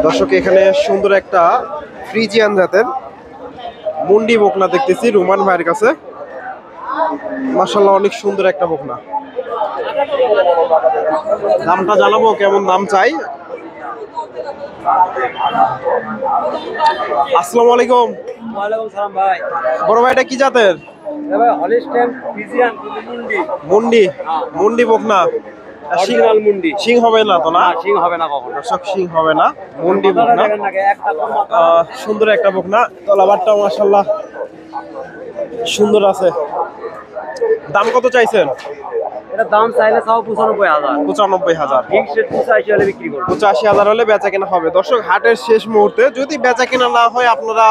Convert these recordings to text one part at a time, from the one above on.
দর্শক এখানে সুন্দর একটা ফ্রিজিয়ান জাতের মুন্ডি বকনা দেখতেছি রুমান ভাইয়ের কাছে। মাশাআল্লাহ অনেক সুন্দর একটা বকনা। দামটা জানাবো কেমন দাম চাই। আসসালামু আলাইকুম। ওয়ালাইকুম সালাম ভাই। বড় ভাই এটা কি জাতের? ভাই হলিস্টেইন ফ্রিজিয়ান মুন্ডি। মুন্ডি মুন্ডি বকনা। অরিজিনাল মুন্ডি। সিং হবে না তো না? সিং হবে না কখনো। দর্শক সিং হবে না, মুন্ডি বকনা। সুন্দর একটা বকনা, তলাবারটাও মাশাআল্লাহ সুন্দর আছে। দাম কত চাইছেন? এটা দাম চাইলে চাও 95,000। 95,000। ফিক্সড 85 হলে বিক্রি করব। 85,000 হলে বেচা কেনা হবে। দর্শক হাটের শেষ মুহূর্তে যদি বেচা কেনা না হয় আপনারা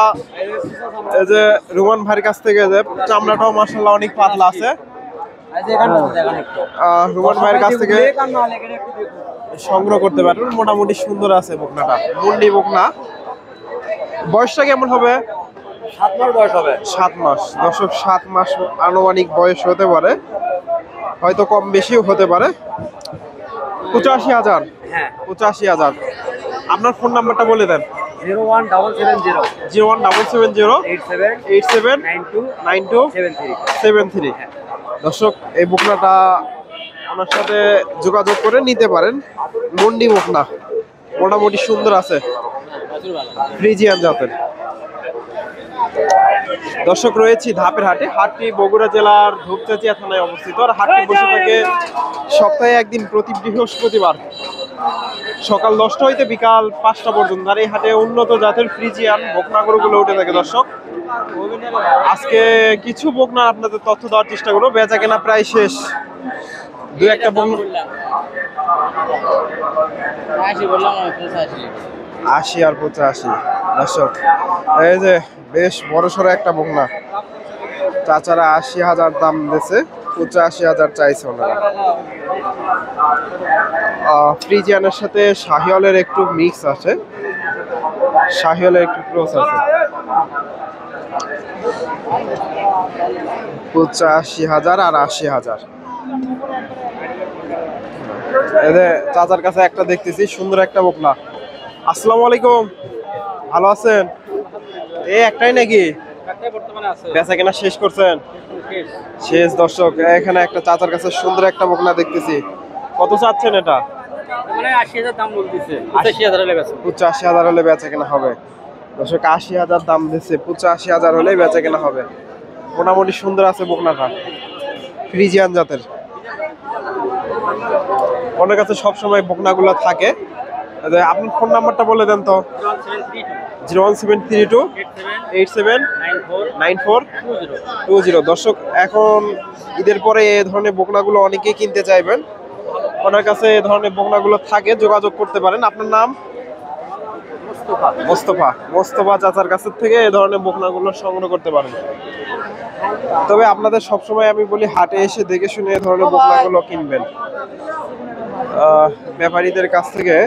এই যে রুমান ভাইয়ের কাছ থেকে যে চামড়াটাও মাশাআল্লাহ অনেক পাতলা আছে। রুমান ভাইয়ের কাছ থেকে সংগ্রহ করতে পারবেন। মোটামুটি সুন্দর আছে বকনাটা, মুন্ডি বকনা। বয়সটা কেমন হবে? 7 মাস বয়স হবে। 7 মাস। দর্শক 7 মাস আনুমানিক বয়স হতে পারে, হয়তো কম বেশিও হতে পারে। 85,000। হ্যাঁ 85,000। আপনার ফোন নাম্বারটা বলে দেন। 01770 01770 87 87 92 92 73। 73। দর্শক এই বকনাটা ওনার সাথে যোগাযোগ করে নিতে পারেন। মুন্ডি বকনা মোটামুটি সুন্দর আছে, ফ্রিজিয়ান জাতের। দর্শক রয়েছি ধাপের হাটে। হাটটি বগুড়া জেলার ধূপচাচিয়া থানায় অবস্থিত। আর হাটটি বসে থাকে সপ্তাহে একদিন, প্রতি বৃহস্পতিবার সকাল 10টা হইতে বিকাল 5টা পর্যন্ত। আর এই হাটে উন্নত জাতের ফ্রিজিয়ান বকনা গরুগুলো উঠে থাকে। দর্শক আজকে কিছু বকনা আপনাদের তথ্য দেওয়ার চেষ্টা করবো। বেচা কেনা প্রায় শেষ। দু একটা বকনা 80 আর 85। দর্শক এই যে বেশ বড় সড়ো একটা বকনা, চাচারা 80,000 দাম দিয়েছে, 85,000 চাইছে ওনারা। ফ্রিজিয়ানের সাথে শাহিওয়ালের একটু মিক্স আছে, শাহিওয়ালের একটু ক্রস আছে। 85,000 আর 80,000। এদের চাচার কাছে একটা দেখতেছি সুন্দর একটা বকনা। আসসালামু আলাইকুম, ভালো আছেন? এই একটাই নাকি বেচা কেনা শেষ করছেন? শেষ। দর্শক এখানে একটা চাচার কাছে সুন্দর একটা বকনা দেখতেছি। কত চাচ্ছেন এটা? 80,000 দাম বলতেছে। 85,000 হলে বেচা। 85,000 হলে বেচা কেনা হবে। দর্শক 80,000 দাম দিচ্ছে, 85,000 হলেই বেচা কেনা হবে। মোটামুটি সুন্দর আছে বকনাটা, ফ্রিজিয়ান জাতের। ওনার কাছে সবসময় বকনাগুলো থাকে। আপনার ফোন নাম্বারটা বলে দেন তো। 01732 87 94 20। দর্শক এখন ঈদের পরে এই ধরনের বকনাগুলো অনেকেই কিনতে চাইবেন, ওনার কাছে এই ধরনের বকনাগুলো থাকে, যোগাযোগ করতে পারেন। আপনার নাম? মোস্তফা। মোস্তফা চাচার কাছ থেকে এই ধরনের বকনাগুলো সংগ্রহ করতে পারেন। তবে আপনাদের সবসময় আমি বলি হাটে এসে দেখে শুনে এই ধরনের বকনাগুলো কিনবেন। ব্যাপারীদের কাছ থেকে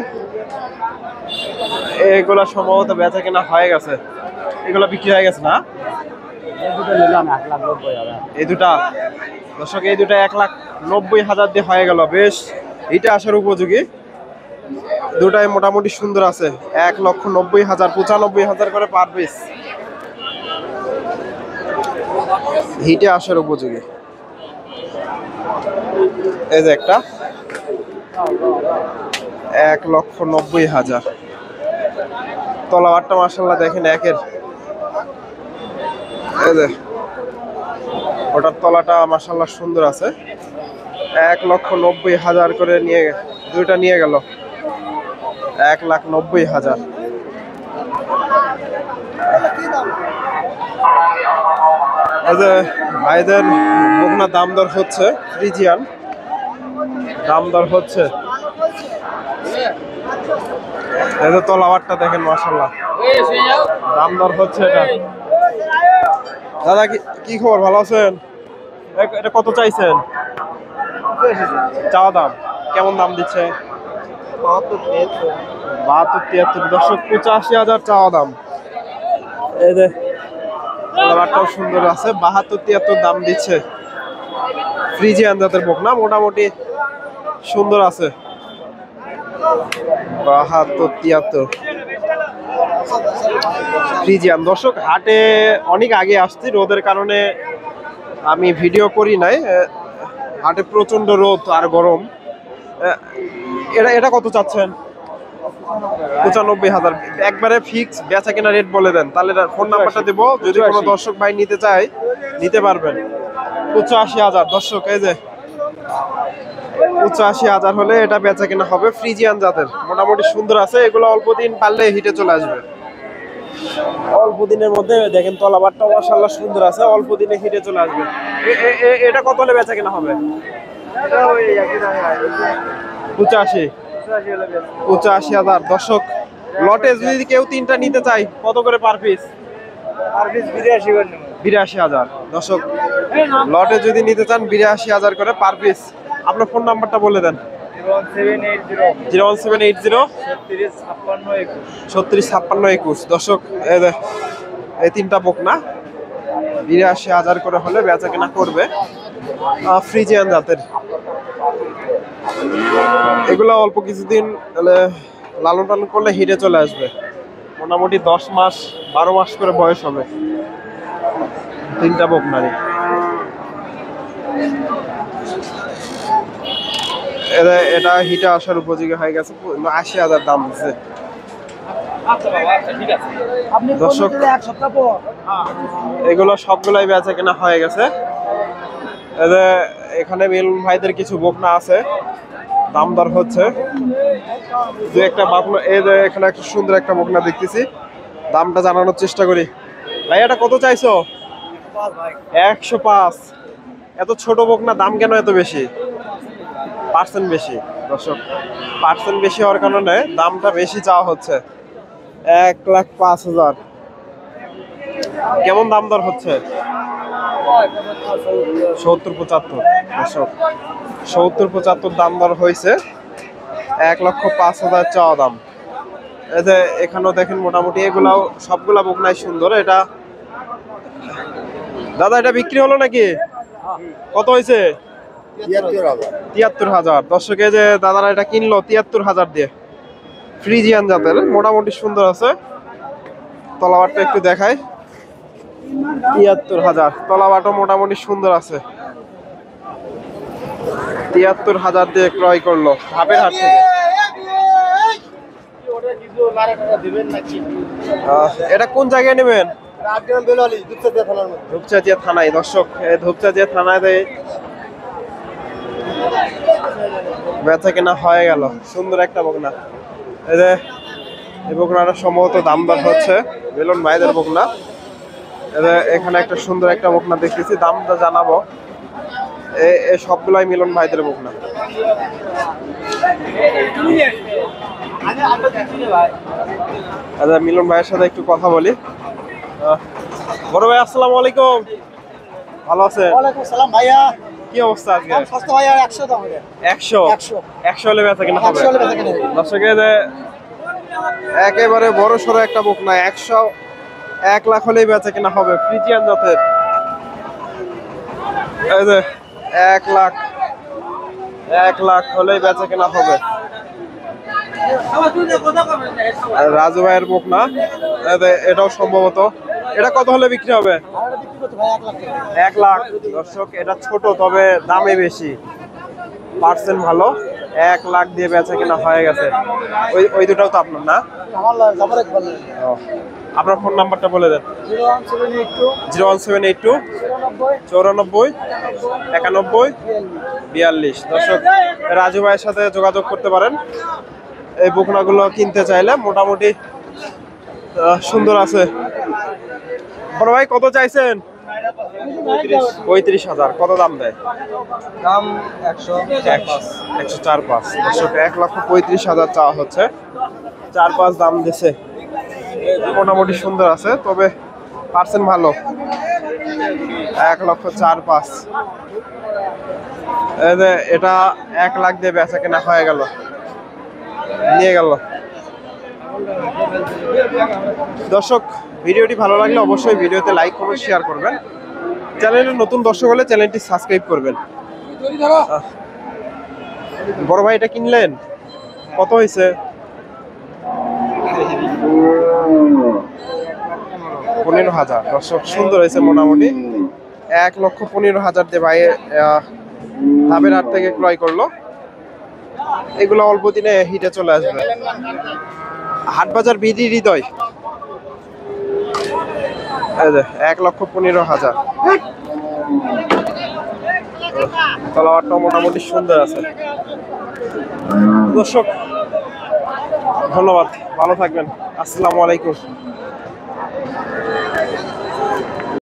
এগুলা সম্ভবত বেচা কেনা হয়ে গেছে, এগুলা বিক্রি হয়ে গেছে না? এই দুটা দর্শক, এই দুটা 1,90,000 দিয়ে হয়ে গেল। বেশ এটা আসার উপযোগী। দুটাই মোটামুটি সুন্দর আছে। 1,90,000, 95,000 করে পার পিস। হিটে আসার উপযোগী। এই যে একটা 1,90,000। তলাবারটা মাশাআল্লাহ দেখেন একের। এই যে ওটার তলাটা মাশাআল্লাহ সুন্দর আছে। 1,90,000 করে নিয়ে দুইটা নিয়ে গেল। 1,90,000। এই যে ভাইদের বকনা দাম দর হচ্ছে, ফ্রিজিয়ান দাম দর হচ্ছে। এই যে তলাবারটা দেখেন মাশাআল্লাহ দাম দর হচ্ছে এটা। দাদা কি খবর, ভালো আছেন? এটা কত চাইছেন? চাওয়া দাম কেমন দাম দিচ্ছে? 72-73। দর্শক 85,000 চাওয়া দাম। এই যে তলাবারটাও সুন্দর আছে, 72-73 দাম দিচ্ছে। ফ্রিজিয়ান জাতের বকনা মোটামুটি সুন্দর আছে। 72 73 ফ্রিজিয়ান। দর্শক হাটে অনেক আগে আসছি, রোদের কারণে আমি ভিডিও করি নাই। হাটে প্রচন্ড রোদ আর গরম। এটা এটা কত চাচ্ছেন? 95,000 একবারে ফিক্স বেচা কেনা রেট বলে দেন, তাহলে ফোন নাম্বারটা দেবো, যদি কোনো দর্শক ভাই নিতে চায় নিতে পারবেন। 85,000 দর্শক, এই যে 85,000 হলে এটা বেচা কেনা হবে। ফ্রিজিয়ান জাতের, মোটামুটি সুন্দর আছে। এগুলো অল্প দিন পারলে হিটে চলে আসবে। অল্প দিনের মধ্যে দেখেন তলাবারটা মাশাআল্লাহ সুন্দর আছে, অল্প দিনে হিটে চলে আসবে। এটা কত হলে বেচা কেনা হবে? 85,000 দর্শক। লটে যদি কেউ 3টা নিতে চাই কত করে পার পিস? 82,000 দর্শক। লটে যদি নিতে চান 82,000 করে পার পিস। আপনার ফোন নাম্বারটা বলে দেন। 01780 365621। দর্শক এই 3টা বকনা 82,000 করে হলে বেচা কেনা করবে। ফ্রিজিয়ান জাতের এগুলো অল্প কিছুদিন লালন পালন করলে হিটে চলে আসবে। মোটামুটি 10 মাস 12 মাস করে বয়স হবে 3টা বকনারই। এটা হিটে আসার উপযোগী হয়ে গেছে। 80,000 দাম দিচ্ছে। দর্শক এগুলো সবগুলাই বেচা কেনা হয়ে গেছে। এখানে মিলন ভাইদের কিছু বকনা আছে, দাম দর হচ্ছে। দু একটা বকনা, এই যে এখানে একটা সুন্দর একটা বকনা দেখতেছি, দামটা জানানোর চেষ্টা করি। ভাই এটা কত চাইছো? 105। এত ছোট বকনা দাম কেন এত বেশি? পার্সেন্ট বেশি দর্শক, পার্সেন্ট বেশি হওয়ার কারণে দামটা বেশি চাওয়া হচ্ছে। 1,05,000। কেমন দাম দর হচ্ছে? 70-75 দর্শক, 70-75 দাম দর হয়েছে। 1,05,000 চাওয়া দাম। এই যে এখানেও দেখেন মোটামুটি এগুলাও সবগুলা বকনাই সুন্দর। এটা দাদা এটা বিক্রি হলো নাকি? কত হয়েছে? 73,000 দর্শকে যে দাদারা এটা কিনলো 73,000 দিয়ে। ফ্রিজিয়ান জাতের, মোটামুটি সুন্দর আছে। তলাবারটা একটু দেখাই। 73,000 তলাবারটা মোটামুটি সুন্দর আছে। 73,000 দিয়ে ক্রয় করলো ধাপের হাট থেকে। এটা কোন জায়গায় নেবেন? ধূপচাঁচিয়া থানায় দর্শক। ধূপচাঁচিয়া থানায় বেচা কেনা হয়ে গেল। সুন্দর একটা বকনা। এই যে এই বকনাটা সম্ভবত দাম দর হচ্ছে মিলন ভাইদের বকনা। এখানে একটা সুন্দর একটা বকনা দেখতেছি, দামটা জানাবো। এই সবগুলাই মিলন ভাইদের বকনা। আচ্ছা মিলন ভাইয়ের সাথে একটু কথা বলি। বড় ভাই আসসালামু আলাইকুম, ভালো আছেন? ওয়ালাইকুম সালাম ভাইয়া। কি অবস্থা আজকে? সস্তা ভাইয়া 100 দাম হবে। 100 হলে বেচা কেনা হবে। 100 হলে বেচা কেনা হবে। দর্শকে যে একেবারে বড় সড়ো একটা বকনা 1 লাখ হলেই বেচা কেনা হবে। ফ্রিজিয়ান জাতের, এই যে 1 লাখ হলেই বেচা কেনা হবে। রাজু ভাইয়ের বকনা, এটাও সম্ভবত। এটা কত হলে বিক্রি হবে? 1 লাখ দর্শক। এটা ছোট তবে দামে বেশি, পার্সেন্ট ভালো। 1 লাখ দিয়ে বেচা কেনা হয়ে গেছে। ওই দুটাও তো আপনার না? আপনার ফোন নাম্বারটা বলে দেন। 01782 94 91 42। দর্শক রাজু ভাইয়ের সাথে যোগাযোগ করতে পারেন এই বকনাগুলো কিনতে চাইলে। মোটামুটি সুন্দর আছে। বড় ভাই কত চাইছেন? 35,000। কত দাম দেয়? দাম 104.5। দর্শক 1,35,000 চাওয়া হচ্ছে, 4-5 দাম দিছে। মোটামুটি সুন্দর আছে তবে পার্সেন্ট ভালো। 1,04,500। এটা 1 লাখ দিয়ে বেচা কেনা হয়ে গেল, নিয়ে গেল। দর্শক ভিডিওটি ভালো লাগলে অবশ্যই ভিডিওতে লাইক কমেন্ট শেয়ার করবেন। চ্যানেলের নতুন দর্শক হলে চ্যানেলটি সাবস্ক্রাইব করবেন। বড় ভাই এটা কিনলেন? কত হয়েছে? 15,000। দর্শক সুন্দর হয়েছে মোটামুটি। 1,15,000 দিয়ে ভাই ধাপের হাট থেকে ক্রয় করলো। এগুলো অল্প দিনে হিটে চলে আসবে। হাট বাজার বিডি হৃদয় 1,15,000। তলাবারটা মোটামুটি সুন্দর আছে। দর্শক ধন্যবাদ, ভালো থাকবেন। আসসালামু আলাইকুম।